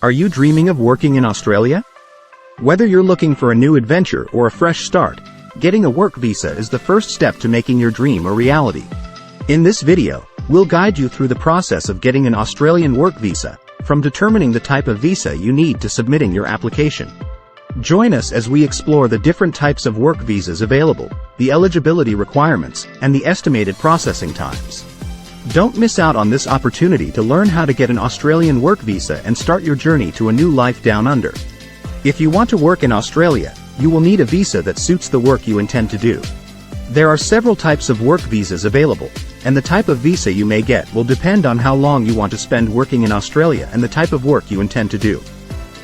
Are you dreaming of working in Australia? Whether you're looking for a new adventure or a fresh start, getting a work visa is the first step to making your dream a reality. In this video, we'll guide you through the process of getting an Australian work visa, from determining the type of visa you need to submitting your application. Join us as we explore the different types of work visas available, the eligibility requirements, and the estimated processing times. Don't miss out on this opportunity to learn how to get an Australian work visa and start your journey to a new life down under. If you want to work in Australia, you will need a visa that suits the work you intend to do. There are several types of work visas available, and the type of visa you may get will depend on how long you want to spend working in Australia and the type of work you intend to do.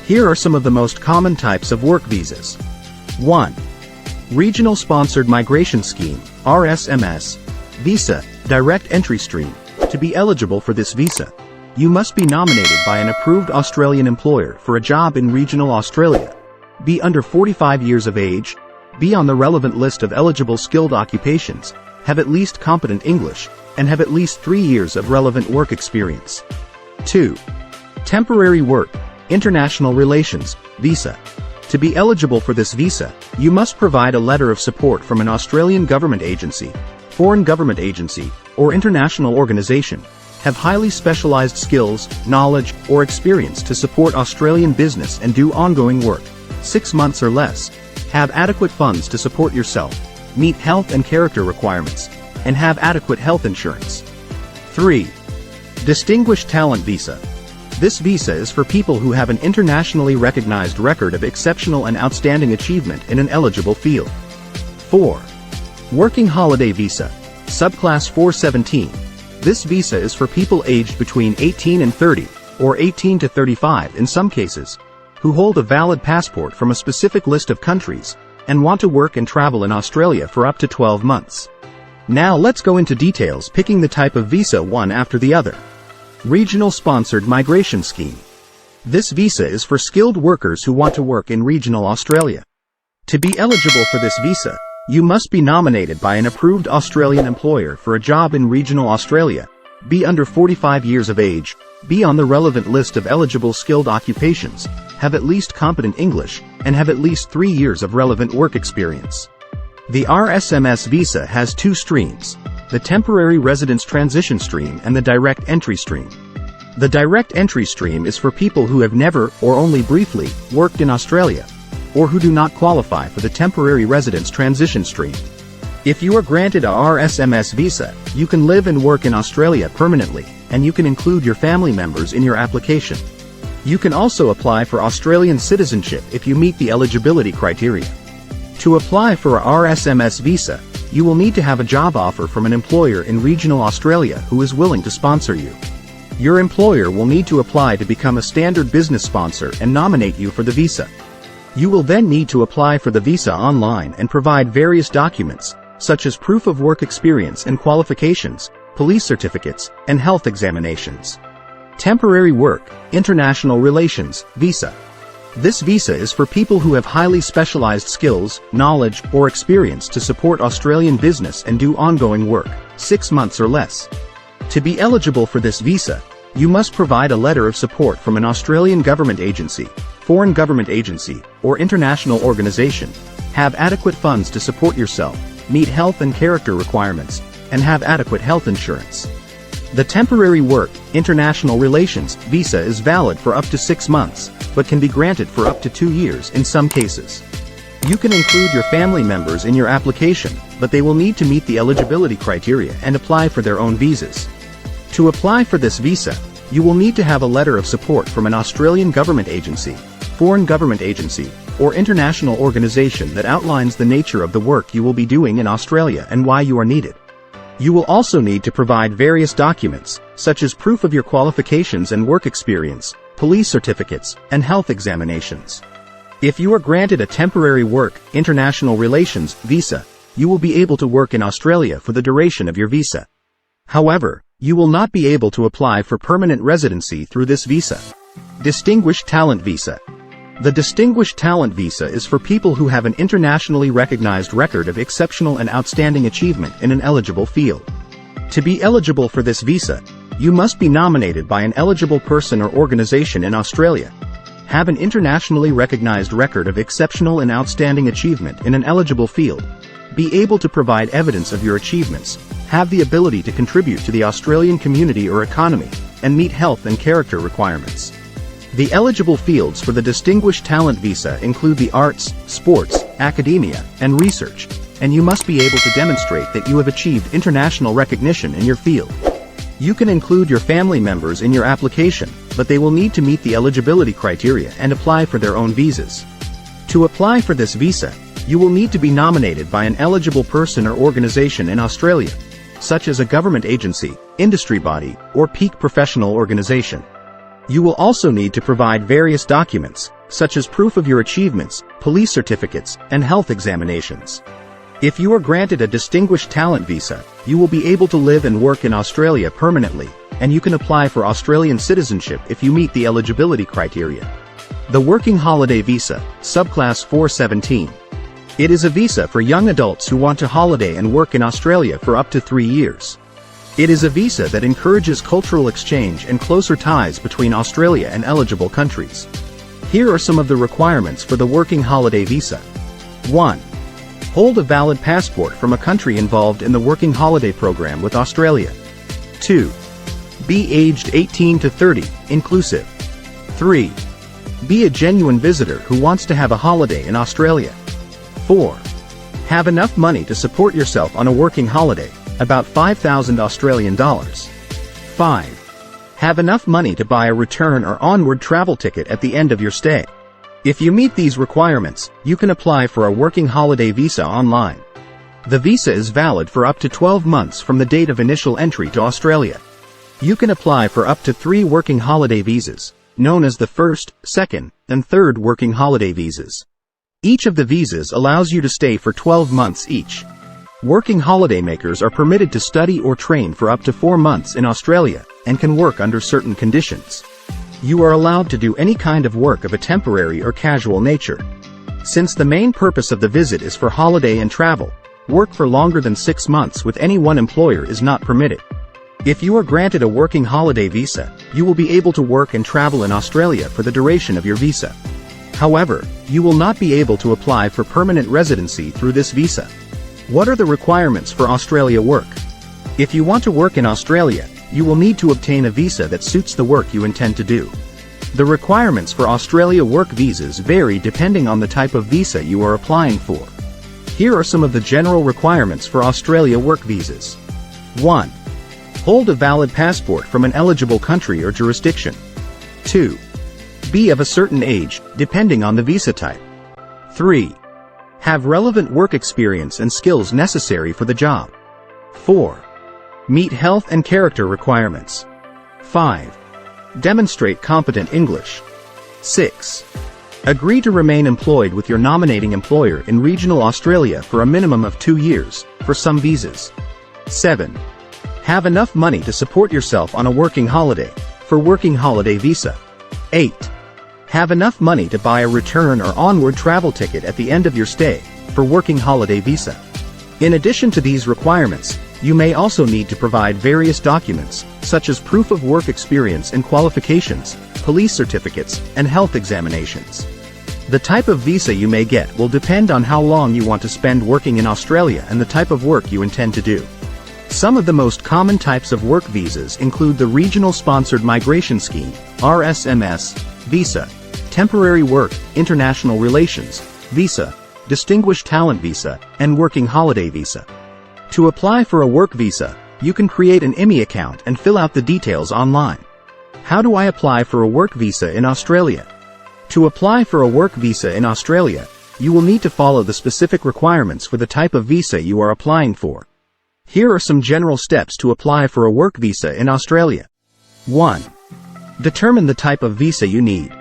Here are some of the most common types of work visas. 1. Regional Sponsored Migration Scheme, RSMS, Visa, Direct Entry Stream. To be eligible for this visa, you must be nominated by an approved Australian employer for a job in regional Australia, be under 45 years of age, be on the relevant list of eligible skilled occupations, have at least competent English, and have at least 3 years of relevant work experience. 2. Temporary Work, International Relations, Visa. To be eligible for this visa, you must provide a letter of support from an Australian government agency, foreign government agency, or international organization, have highly specialized skills, knowledge, or experience to support Australian business and do ongoing work, 6 months or less, have adequate funds to support yourself, meet health and character requirements, and have adequate health insurance. 3. Distinguished Talent Visa. This visa is for people who have an internationally recognized record of exceptional and outstanding achievement in an eligible field. 4. Working Holiday Visa, Subclass 417. This visa is for people aged between 18 and 30, or 18 to 35 in some cases, who hold a valid passport from a specific list of countries, and want to work and travel in Australia for up to 12 months. Now let's go into details picking the type of visa one after the other. Regional Sponsored Migration Scheme. This visa is for skilled workers who want to work in regional Australia. To be eligible for this visa, you must be nominated by an approved Australian employer for a job in regional Australia, be under 45 years of age, be on the relevant list of eligible skilled occupations, have at least competent English, and have at least 3 years of relevant work experience. The RSMS visa has 2 streams, the Temporary Residence Transition Stream and the Direct Entry Stream. The Direct Entry Stream is for people who have never, or only briefly, worked in Australia, or who do not qualify for the Temporary Residence Transition Stream. If you are granted a RSMS visa, you can live and work in Australia permanently, and you can include your family members in your application. You can also apply for Australian citizenship if you meet the eligibility criteria. To apply for a RSMS visa, you will need to have a job offer from an employer in regional Australia who is willing to sponsor you. Your employer will need to apply to become a standard business sponsor and nominate you for the visa. You will then need to apply for the visa online and provide various documents, such as proof of work experience and qualifications, police certificates, and health examinations. Temporary Work, International Relations, Visa. This visa is for people who have highly specialized skills, knowledge, or experience to support Australian business and do ongoing work, 6 months or less. To be eligible for this visa, you must provide a letter of support from an Australian government agency, foreign government agency, or international organization, have adequate funds to support yourself, meet health and character requirements, and have adequate health insurance. The Temporary Work, International Relations, visa is valid for up to 6 months, but can be granted for up to 2 years in some cases. You can include your family members in your application, but they will need to meet the eligibility criteria and apply for their own visas. To apply for this visa, you will need to have a letter of support from an Australian government agency, foreign government agency, or international organization that outlines the nature of the work you will be doing in Australia and why you are needed. You will also need to provide various documents, such as proof of your qualifications and work experience, police certificates, and health examinations. If you are granted a Temporary Work, International Relations, visa, you will be able to work in Australia for the duration of your visa. However, you will not be able to apply for permanent residency through this visa. Distinguished Talent Visa. The Distinguished Talent Visa is for people who have an internationally recognized record of exceptional and outstanding achievement in an eligible field. To be eligible for this visa, you must be nominated by an eligible person or organization in Australia, Have an internationally recognized record of exceptional and outstanding achievement in an eligible field. Be able to provide evidence of your achievements. Have the ability to contribute to the Australian community or economy, and meet health and character requirements. The eligible fields for the Distinguished Talent Visa include the arts, sports, academia, and research, and you must be able to demonstrate that you have achieved international recognition in your field. You can include your family members in your application, but they will need to meet the eligibility criteria and apply for their own visas. To apply for this visa, you will need to be nominated by an eligible person or organization in Australia, such as a government agency, industry body, or peak professional organization. You will also need to provide various documents, such as proof of your achievements, police certificates, and health examinations. If you are granted a Distinguished Talent Visa, you will be able to live and work in Australia permanently, and you can apply for Australian citizenship if you meet the eligibility criteria. The Working Holiday Visa, Subclass 417. It is a visa for young adults who want to holiday and work in Australia for up to 3 years. It is a visa that encourages cultural exchange and closer ties between Australia and eligible countries. Here are some of the requirements for the Working Holiday Visa. 1. Hold a valid passport from a country involved in the Working Holiday Program with Australia. 2. Be aged 18 to 30, inclusive. 3. Be a genuine visitor who wants to have a holiday in Australia. 4. Have enough money to support yourself on a working holiday, about $5,000 Australian dollars. 5. Have enough money to buy a return or onward travel ticket at the end of your stay. If you meet these requirements, you can apply for a Working Holiday Visa online. The visa is valid for up to 12 months from the date of initial entry to Australia. You can apply for up to 3 Working Holiday Visas, known as the first, second, and third Working Holiday Visas. Each of the visas allows you to stay for 12 months each. Working holidaymakers are permitted to study or train for up to 4 months in Australia, and can work under certain conditions. You are allowed to do any kind of work of a temporary or casual nature. Since the main purpose of the visit is for holiday and travel, work for longer than 6 months with any one employer is not permitted. If you are granted a Working Holiday Visa, you will be able to work and travel in Australia for the duration of your visa. However, you will not be able to apply for permanent residency through this visa. What are the requirements for Australia work? If you want to work in Australia, you will need to obtain a visa that suits the work you intend to do. The requirements for Australia work visas vary depending on the type of visa you are applying for. Here are some of the general requirements for Australia work visas. 1. Hold a valid passport from an eligible country or jurisdiction. 2. Be of a certain age, depending on the visa type. 3. Have relevant work experience and skills necessary for the job. 4. Meet health and character requirements. 5. Demonstrate competent English. 6. Agree to remain employed with your nominating employer in regional Australia for a minimum of 2 years, for some visas. 7. Have enough money to support yourself on a working holiday, for Working Holiday Visa. 8. Have enough money to buy a return or onward travel ticket at the end of your stay, for Working Holiday Visa. In addition to these requirements, you may also need to provide various documents, such as proof of work experience and qualifications, police certificates, and health examinations. The type of visa you may get will depend on how long you want to spend working in Australia and the type of work you intend to do. Some of the most common types of work visas include the Regional Sponsored Migration Scheme, RSMS, Visa, Temporary Work, International Relations, Visa, Distinguished Talent Visa, and Working Holiday Visa. To apply for a work visa, you can create an IMI account and fill out the details online. How do I apply for a work visa in Australia? To apply for a work visa in Australia, you will need to follow the specific requirements for the type of visa you are applying for. Here are some general steps to apply for a work visa in Australia. 1. Determine the type of visa you need.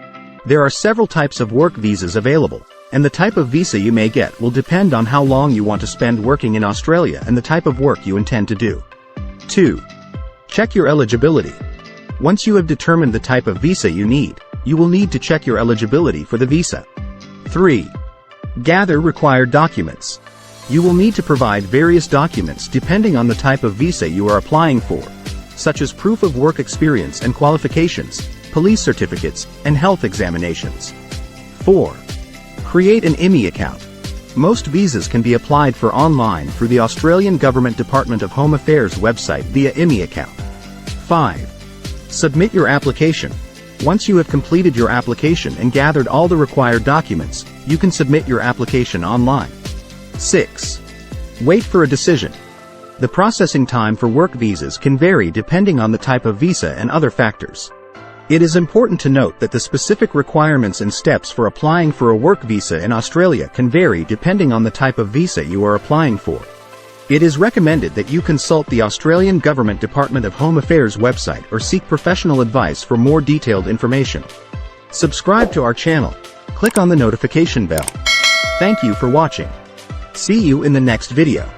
There are several types of work visas available, and the type of visa you may get will depend on how long you want to spend working in Australia and the type of work you intend to do. 2. Check your eligibility. Once you have determined the type of visa you need, you will need to check your eligibility for the visa. 3. Gather required documents. You will need to provide various documents depending on the type of visa you are applying for, such as proof of work experience and qualifications, police certificates, and health examinations. 4. Create an IMI account. Most visas can be applied for online through the Australian Government Department of Home Affairs website via IMI account. 5. Submit your application. Once you have completed your application and gathered all the required documents, you can submit your application online. 6. Wait for a decision. The processing time for work visas can vary depending on the type of visa and other factors. It is important to note that the specific requirements and steps for applying for a work visa in Australia can vary depending on the type of visa you are applying for. It is recommended that you consult the Australian Government Department of Home Affairs website or seek professional advice for more detailed information. Subscribe to our channel. Click on the notification bell. Thank you for watching. See you in the next video.